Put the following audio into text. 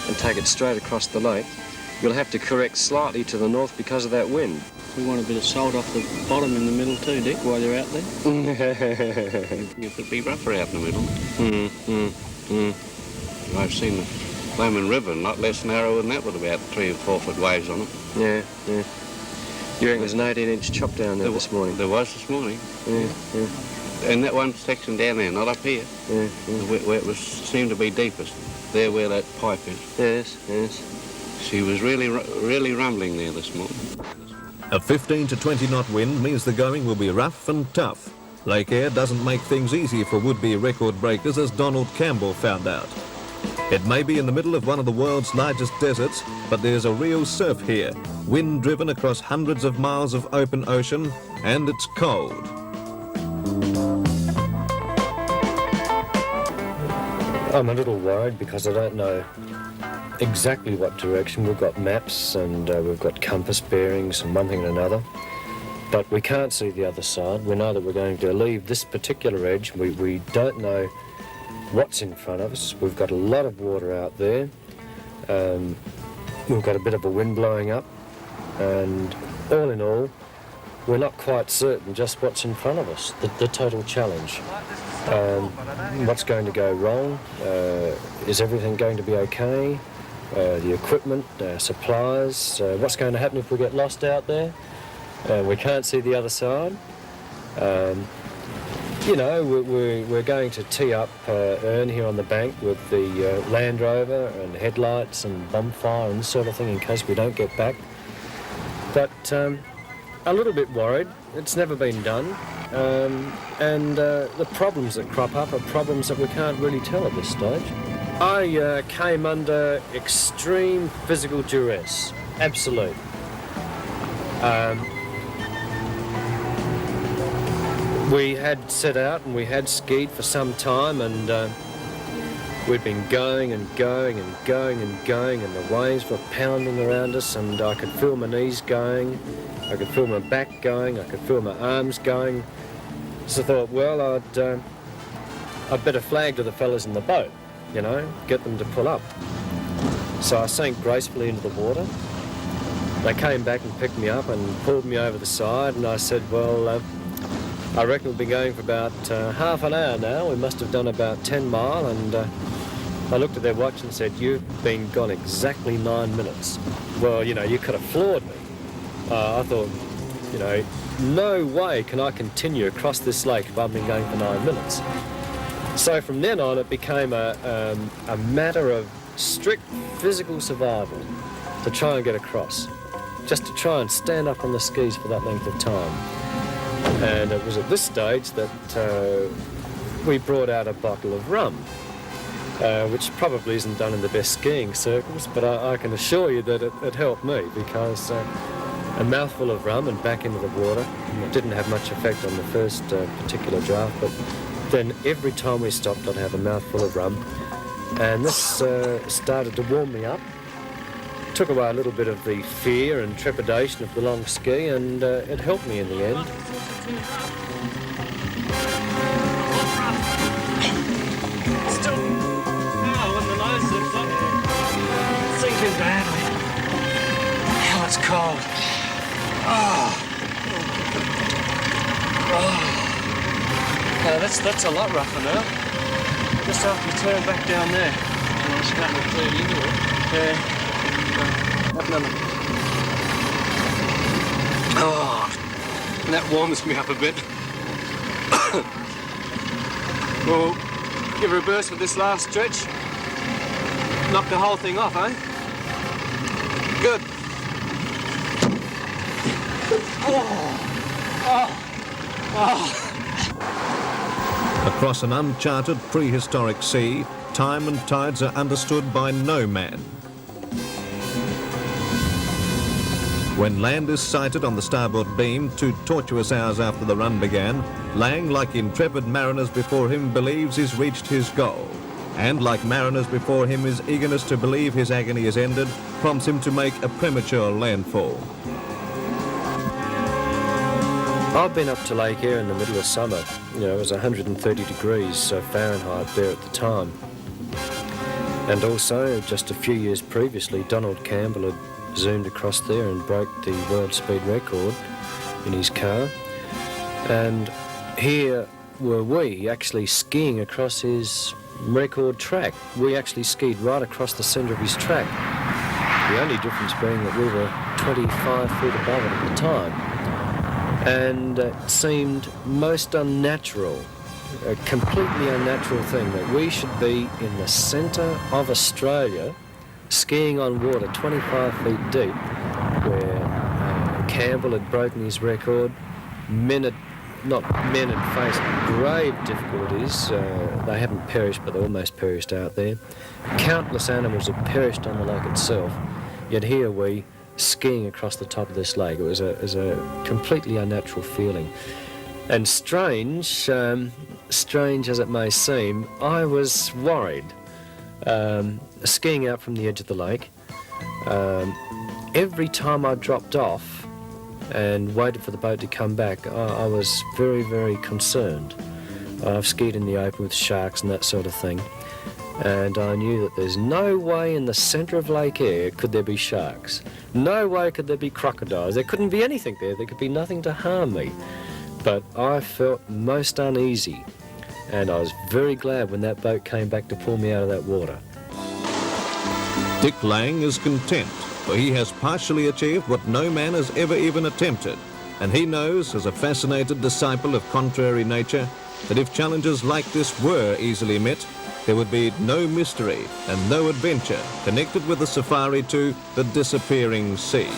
and take it straight across the lake, you'll have to correct slightly to the north because of that wind. We want a bit of salt off the bottom in the middle too, Dick, while you're out there. It would be rougher out in the middle. I've seen the Lomond River, not less narrow than that, with about 3 or 4 foot waves on it. Yeah. You reckon there's an 18-inch chop down there this morning? There was this morning. Yeah. And that one section down there, not up here, where it seemed to be deepest, there where that pipe is. Yes. She was really rumbling there this morning. A 15 to 20 knot wind means the going will be rough and tough. Lake Eyre doesn't make things easy for would-be record breakers, as Donald Campbell found out. It may be in the middle of one of the world's largest deserts, but there's a real surf here, wind driven across hundreds of miles of open ocean, and it's cold. I'm a little worried because I don't know exactly what direction. We've got maps and we've got compass bearings and one thing and another, but we can't see the other side. We know that we're going to leave this particular edge. We don't know what's in front of us. We've got a lot of water out there. We've got a bit of a wind blowing up, and all in all, we're not quite certain just what's in front of us, the total challenge. What's going to go wrong? Is everything going to be okay? The equipment, supplies, what's going to happen if we get lost out there? We can't see the other side. You know, we're going to tee up Ern here on the bank with the Land Rover and headlights and bonfire and this sort of thing in case we don't get back. But a little bit worried. It's never been done. And the problems that crop up are problems that we can't really tell at this stage. I came under extreme physical duress, absolute. We had set out and we had skied for some time, and we'd been going and going and going and going, and the waves were pounding around us, and I could feel my knees going, I could feel my back going, I could feel my arms going. So I thought, well, I'd better flag to the fellas in the boat, you know, get them to pull up. So I sank gracefully into the water. They came back and picked me up and pulled me over the side, and I said, well, I reckon we've been going for about half an hour now. We must have done about 10 mile, and I looked at their watch and said, you've been gone exactly 9 minutes. Well, you know, you could have floored me. I thought, you know, no way can I continue across this lake if I've been going for 9 minutes. So from then on, it became a matter of strict physical survival to try and get across, just to try and stand up on the skis for that length of time. And it was at this stage that we brought out a bottle of rum, which probably isn't done in the best skiing circles, but I can assure you that it helped me, because a mouthful of rum and back into the water didn't have much effect on the first particular draft, but then every time we stopped I'd have a mouthful of rum, and this started to warm me up. Took away a little bit of the fear and trepidation of the long ski, and it helped me in the end. Still, when the nose zips up, sinking badly. Hell, it's cold. That's a lot rougher now. Just after you turn back down there. I'm starting to turn into it. Yeah. Oh, that warms me up a bit. Well, give her a burst with this last stretch. Knock the whole thing off, eh? Good. Across an uncharted prehistoric sea, time and tides are understood by no man. When land is sighted on the starboard beam 2 tortuous hours after the run began, Lang, like intrepid mariners before him, believes he's reached his goal. And like mariners before him, his eagerness to believe his agony is ended prompts him to make a premature landfall. I've been up to Lake Eyre in the middle of summer. You know, it was 130 degrees Fahrenheit there at the time. And also, just a few years previously, Donald Campbell had zoomed across there and broke the world speed record in his car. And here were we actually skiing across his record track. We actually skied right across the centre of his track. The only difference being that we were 25 feet above it at the time. And it seemed most unnatural, a completely unnatural thing, that we should be in the centre of Australia skiing on water 25 feet deep, where Campbell had broken his record. Men had faced grave difficulties. They haven't perished, but they almost perished out there. Countless animals had perished on the lake itself, yet here we skiing across the top of this lake. It was a completely unnatural feeling. And strange as it may seem, I was worried. Skiing out from the edge of the lake, every time I dropped off and waited for the boat to come back, I was very, very concerned. I've skied in the open with sharks and that sort of thing, and I knew that there's no way in the centre of Lake Eyre could there be sharks. No way could there be crocodiles. There couldn't be anything there. There could be nothing to harm me. But I felt most uneasy, and I was very glad when that boat came back to pull me out of that water. Dick Lang is content, for he has partially achieved what no man has ever even attempted. And he knows, as a fascinated disciple of contrary nature, that if challenges like this were easily met, there would be no mystery and no adventure connected with the safari to the disappearing sea.